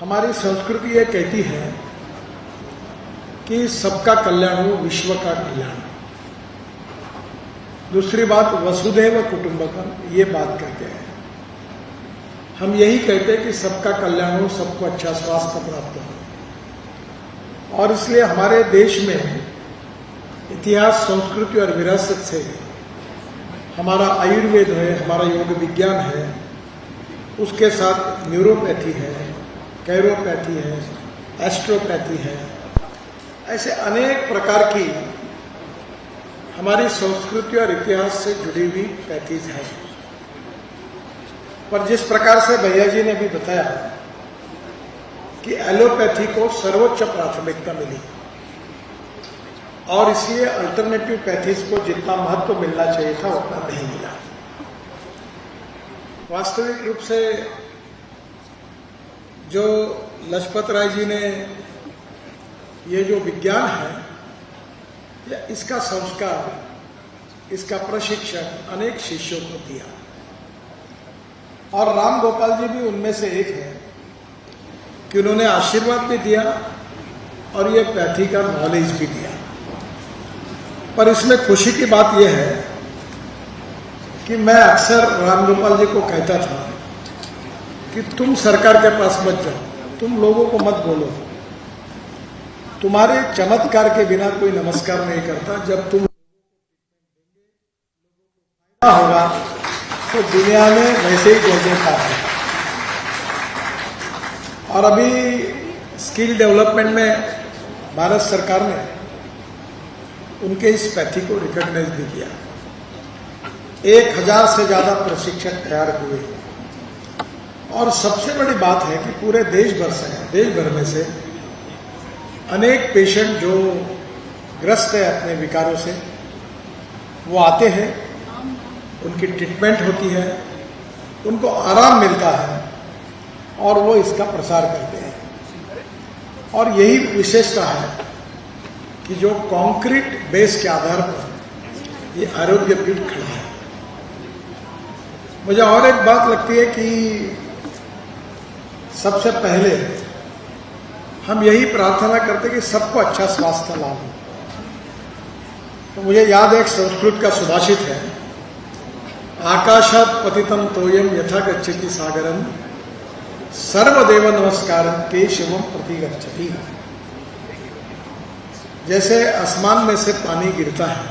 हमारी संस्कृति ये कहती है कि सबका कल्याण हो, विश्व का कल्याण। दूसरी बात वसुधैव कुटुंबकम, ये बात कहते हैं। हम यही कहते हैं कि सबका कल्याण हो, सबको अच्छा स्वास्थ्य प्राप्त हो। और इसलिए हमारे देश में इतिहास, संस्कृति और विरासत से हमारा आयुर्वेद है, हमारा योग विज्ञान है, उसके साथ न्यूरोपैथी है, कैरोपैथी है, एस्ट्रोपैथी है, ऐसे अनेक प्रकार की हमारी संस्कृति और इतिहास से जुड़ी हुई पैथीज है। पर जिस प्रकार से भैया जी ने भी बताया कि एलोपैथी को सर्वोच्च प्राथमिकता मिली और इसलिए अल्टरनेटिव पैथीज को जितना महत्व मिलना चाहिए था उतना नहीं मिला। वास्तविक रूप से जो लजपत राय जी ने ये जो विज्ञान है या इसका संस्कार, इसका प्रशिक्षण अनेक शिष्यों को दिया और राम गोपाल जी भी उनमें से एक है कि उन्होंने आशीर्वाद भी दिया और ये पैथी का नॉलेज भी दिया। पर इसमें खुशी की बात यह है कि मैं अक्सर राम गोपाल जी को कहता था कि तुम सरकार के पास मत जाओ, तुम लोगों को मत बोलो, तुम्हारे चमत्कार के बिना कोई नमस्कार नहीं करता। जब तुम होगा तो दुनिया में वैसे ही जोड़ने का है। और अभी स्किल डेवलपमेंट में भारत सरकार ने उनके इस पैथी को रिकॉग्नाइज भी किया। 1000 से ज्यादा प्रशिक्षक तैयार हुए और सबसे बड़ी बात है कि पूरे देश भर में से अनेक पेशेंट जो ग्रस्त है अपने विकारों से, वो आते हैं, उनकी ट्रीटमेंट होती है, उनको आराम मिलता है और वो इसका प्रसार करते हैं। और यही विशेषता है कि जो कंक्रीट बेस के आधार पर ये आरोग्य पीठ खड़ा है। मुझे और एक बात लगती है कि सबसे पहले हम यही प्रार्थना करते कि सबको अच्छा स्वास्थ्य लाभ हो। तो मुझे याद है एक संस्कृत का सुभाषित है, आकाशात पतितम तोयम यथा गच्छति सागरम सर्वदेव नमस्कारम केशवम प्रति गच्छति। जैसे आसमान में से पानी गिरता है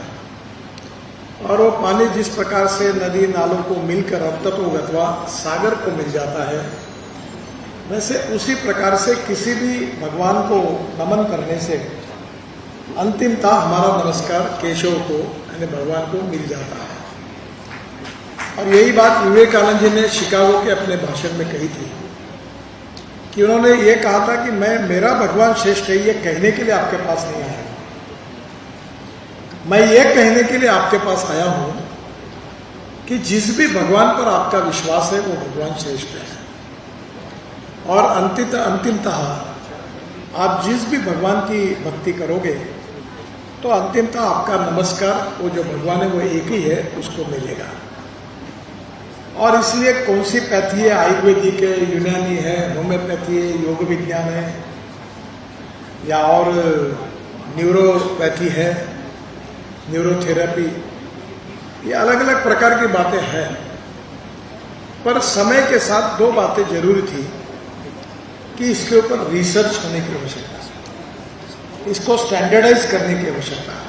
और वो पानी जिस प्रकार से नदी नालों को मिलकर अंततोगत्वा सागर को मिल जाता है, वैसे उसी प्रकार से किसी भी भगवान को नमन करने से अंतिमतः हमारा नमस्कार केशव को यानी भगवान को मिल जाता है। और यही बात विवेकानंद जी ने शिकागो के अपने भाषण में कही थी कि उन्होंने ये कहा था कि मेरा भगवान श्रेष्ठ है ये कहने के लिए आपके पास नहीं आया, मैं ये कहने के लिए आपके पास आया हूं कि जिस भी भगवान पर आपका विश्वास है वो भगवान श्रेष्ठ है। और अंतिमतः आप जिस भी भगवान की भक्ति करोगे तो अंतिमतः आपका नमस्कार वो जो भगवान है वो एक ही है, उसको मिलेगा। और इसलिए कौन सी पैथी है, आयुर्वेदिक है, यूनानी है, होम्योपैथी है, योग विज्ञान है या और न्यूरोपैथी है, न्यूरोथेरेपी, ये अलग अलग प्रकार की बातें हैं। पर समय के साथ दो बातें जरूरी थी कि इसके ऊपर रिसर्च होने की आवश्यकता है, इसको स्टैंडर्डाइज करने की आवश्यकता है।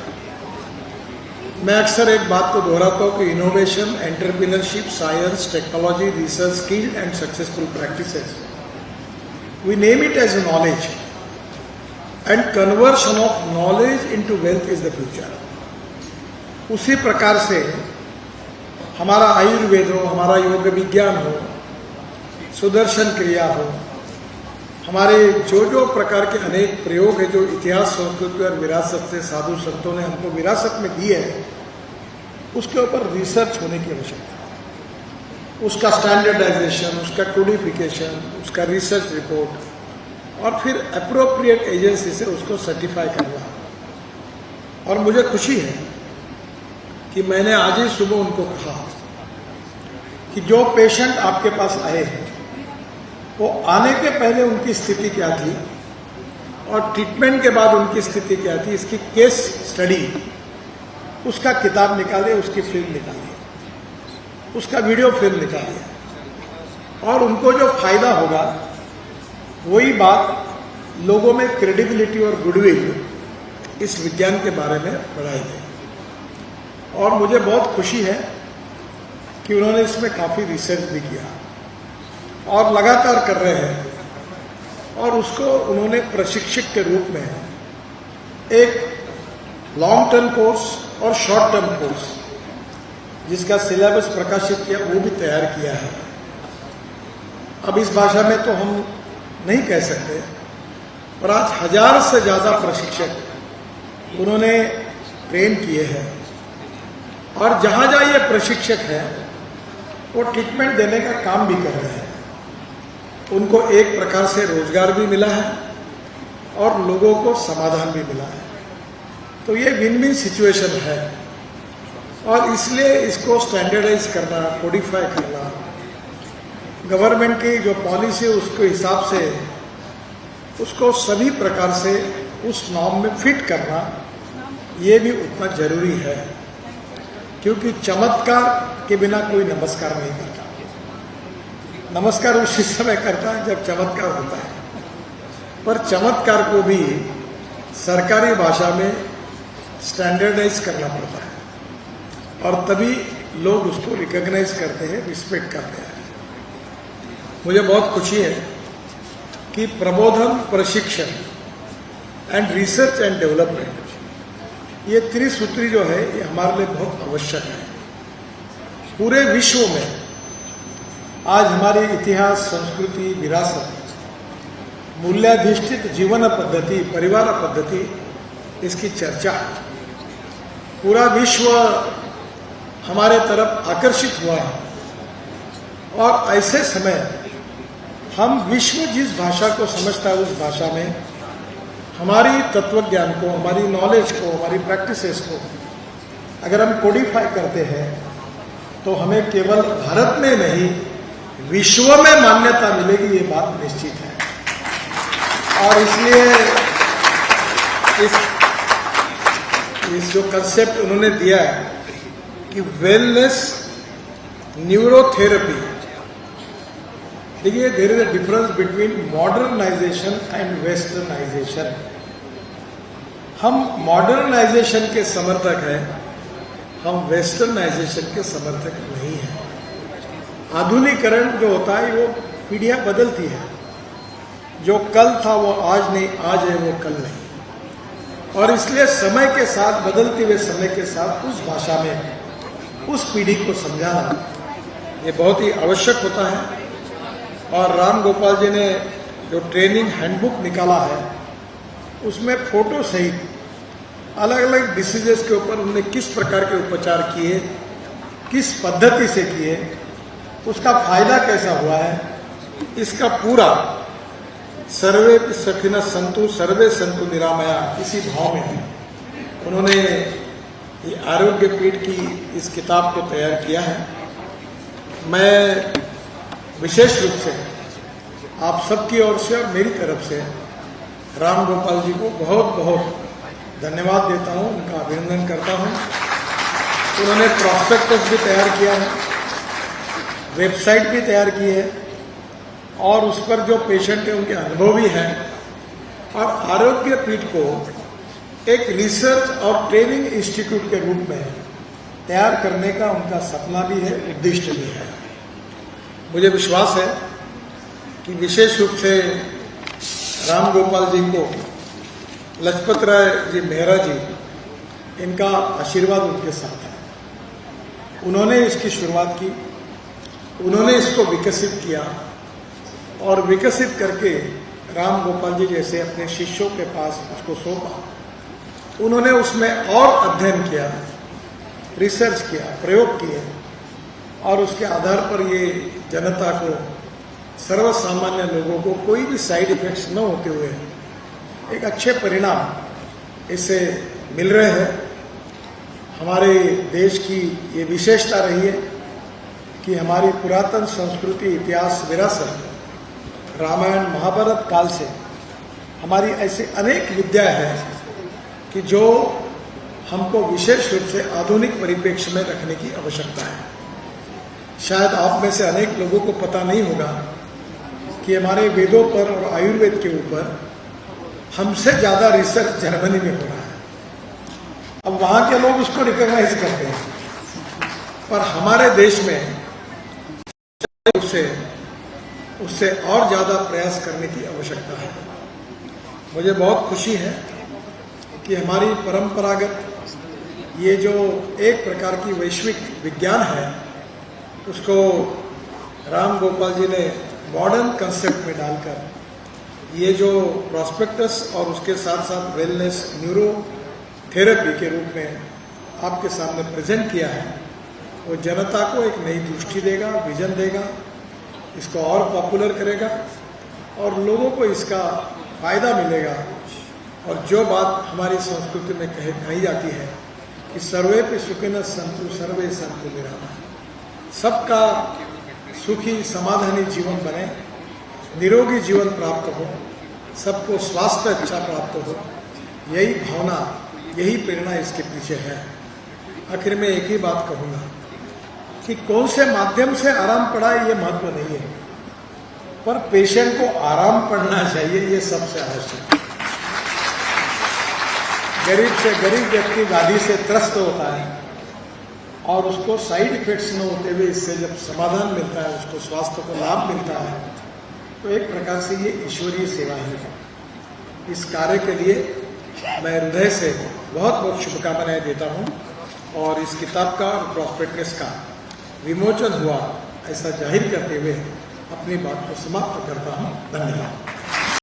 मैं अक्सर एक बात को दोहराता हूं कि innovation, entrepreneurship, science, technology, research, skill and successful practices, we name it as knowledge and conversion of knowledge into wealth is the future. उसी प्रकार से हमारा आयुर्वेद हो, हमारा योग विज्ञान हो, सुदर्शन क्रिया हो, हमारे जो प्रकार के अनेक प्रयोग है जो इतिहास, संस्कृति और विरासत से साधु संतों ने हमको विरासत में दी है, उसके ऊपर रिसर्च होने की आवश्यकता है। उसका स्टैंडर्डाइजेशन, उसका कोडिफिकेशन, उसका रिसर्च रिपोर्ट और फिर एप्रोप्रिएट एजेंसी से उसको सर्टिफाई करना। और मुझे खुशी है कि मैंने आज ही सुबह उनको कहा कि जो पेशेंट आपके पास आए हैं वो आने के पहले उनकी स्थिति क्या थी और ट्रीटमेंट के बाद उनकी स्थिति क्या थी, इसकी केस स्टडी, उसका किताब निकाले, उसकी फिल्म निकालिए, उसका वीडियो फिल्म निकालिए, और उनको जो फायदा होगा वही बात लोगों में क्रेडिबिलिटी और गुडविल इस विज्ञान के बारे में बढ़ाई गई। और मुझे बहुत खुशी है कि उन्होंने इसमें काफ़ी रिसर्च भी किया और लगातार कर रहे हैं, और उसको उन्होंने प्रशिक्षक के रूप में एक लॉन्ग टर्म कोर्स और शॉर्ट टर्म कोर्स जिसका सिलेबस प्रकाशित किया वो भी तैयार किया है। अब इस भाषा में तो हम नहीं कह सकते, पर आज 1000 से ज़्यादा प्रशिक्षक उन्होंने ट्रेन किए हैं, और जहाँ जहाँ ये प्रशिक्षक हैं वो ट्रीटमेंट देने का काम भी कर रहे हैं। उनको एक प्रकार से रोजगार भी मिला है और लोगों को समाधान भी मिला है, तो ये विन विन सिचुएशन है। और इसलिए इसको स्टैंडर्डाइज करना, कोडिफाई करना, गवर्नमेंट की जो पॉलिसी है उसके हिसाब से उसको सभी प्रकार से उस नॉर्म में फिट करना, ये भी उतना जरूरी है, क्योंकि चमत्कार के बिना कोई नमस्कार नहीं करता। नमस्कार उसी समय करता है जब चमत्कार होता है, पर चमत्कार को भी सरकारी भाषा में स्टैंडर्डाइज करना पड़ता है, और तभी लोग उसको रिकॉग्नाइज करते हैं, रिस्पेक्ट करते हैं। मुझे बहुत खुशी है कि प्रबोधन, प्रशिक्षण एंड रिसर्च एंड डेवलपमेंट, ये त्रिसूत्री जो है ये हमारे लिए बहुत आवश्यक है। पूरे विश्व में आज हमारी इतिहास, संस्कृति, विरासत, मूल्याधिष्ठित जीवन पद्धति, परिवार पद्धति, इसकी चर्चा है। पूरा विश्व हमारे तरफ आकर्षित हुआ है, और ऐसे समय हम विश्व जिस भाषा को समझता है उस भाषा में हमारी तत्व ज्ञान को, हमारी नॉलेज को, हमारी प्रैक्टिसेस को अगर हम कोडिफाई करते हैं तो हमें केवल भारत में नहीं विश्व में मान्यता मिलेगी, ये बात निश्चित है। और इसलिए इस जो कंसेप्ट उन्होंने दिया है कि वेलनेस न्यूरोथेरेपी, देखिए there is a difference between modernisation and westernisation. हम मॉडर्नाइजेशन के समर्थक हैं, हम वेस्टर्नाइजेशन के समर्थक नहीं हैं। आधुनिकीकरण जो होता है वो पीढ़ियां बदलती है, जो कल था वो आज नहीं, आज है वो कल नहीं, और इसलिए समय के साथ, बदलते हुए समय के साथ उस भाषा में उस पीढ़ी को समझाना ये बहुत ही आवश्यक होता है। और राम गोपाल जी ने जो ट्रेनिंग हैंडबुक निकाला है उसमें फोटो सहित अलग अलग डिसीजेस के ऊपर उन्होंने किस प्रकार के उपचार किए, किस पद्धति से किए, उसका फायदा कैसा हुआ है, इसका पूरा सर्वे सखिन संतु सर्वे संतु निरामया, इसी भाव में उन्होंने ये आरोग्य पीठ की इस किताब को तैयार किया है। मैं विशेष रूप से आप सबकी ओर से और मेरी तरफ से राम गोपाल जी को बहुत बहुत धन्यवाद देता हूं, उनका अभिनंदन करता हूं। उन्होंने प्रॉस्पेक्टस भी तैयार किया है, वेबसाइट भी तैयार की है, और उस पर जो पेशेंट है उनके अनुभव भी हैं, और आरोग्य पीठ को एक रिसर्च और ट्रेनिंग इंस्टीट्यूट के रूप में तैयार करने का उनका सपना भी है, उद्दिष्ट भी है। मुझे विश्वास है कि विशेष रूप से राम गोपाल जी को लजपत राय जी मेहरा जी, इनका आशीर्वाद उनके साथ है। उन्होंने इसकी शुरुआत की, उन्होंने इसको विकसित किया, और विकसित करके राम गोपाल जी जैसे अपने शिष्यों के पास उसको सौंपा। उन्होंने उसमें और अध्ययन किया, रिसर्च किया, प्रयोग किए, और उसके आधार पर ये जनता को, सर्वसामान्य लोगों को कोई भी साइड इफेक्ट्स न होते हुए एक अच्छे परिणाम इससे मिल रहे हैं। हमारे देश की ये विशेषता रही है कि हमारी पुरातन संस्कृति, इतिहास, विरासत रामायण महाभारत काल से हमारी ऐसी अनेक विद्याएं हैं कि जो हमको विशेष रूप से आधुनिक परिप्रेक्ष्य में रखने की आवश्यकता है। शायद आप में से अनेक लोगों को पता नहीं होगा कि हमारे वेदों पर और आयुर्वेद के ऊपर हमसे ज्यादा रिसर्च जर्मनी में हो रहा है। अब वहां के लोग उसको रिकॉग्नाइज करते हैं, पर हमारे देश में उससे और ज्यादा प्रयास करने की आवश्यकता है। मुझे बहुत खुशी है कि हमारी परंपरागत ये जो एक प्रकार की वैश्विक विज्ञान है, उसको राम गोपाल जी ने मॉडर्न कंसेप्ट में डालकर ये जो प्रॉस्पेक्टस और उसके साथ साथ वेलनेस न्यूरो थेरेपी के रूप में आपके सामने प्रेजेंट किया है, वो जनता को एक नई दृष्टि देगा, विजन देगा, इसको और पॉपुलर करेगा और लोगों को इसका फायदा मिलेगा। और जो बात हमारी संस्कृति में कही जाती है कि सर्वे पे सुखिनः सन्तु सर्वे सन्तु निरामयाः, सबका सुखी समाधानी जीवन बने, निरोगी जीवन प्राप्त हो, सबको स्वास्थ्य अच्छा प्राप्त हो, यही भावना, यही प्रेरणा इसके पीछे है। आखिर में एक ही बात कहूंगा कि कौन से माध्यम से आराम पड़ा ये महत्व नहीं है, पर पेशेंट को आराम पड़ना चाहिए, ये सबसे आवश्यक है। गरीब से गरीब व्यक्ति व्याधि से त्रस्त होता है और उसको साइड इफेक्ट्स न होते हुए इससे जब समाधान मिलता है, उसको स्वास्थ्य को लाभ मिलता है, तो एक प्रकार से ये ईश्वरीय सेवा ही है। इस कार्य के लिए मैं हृदय से बहुत बहुत शुभकामनाएं देता हूं और इस किताब का और प्रॉस्पेक्टस का विमोचन हुआ ऐसा जाहिर करते हुए अपनी बात को समाप्त करता हूं। धन्यवाद।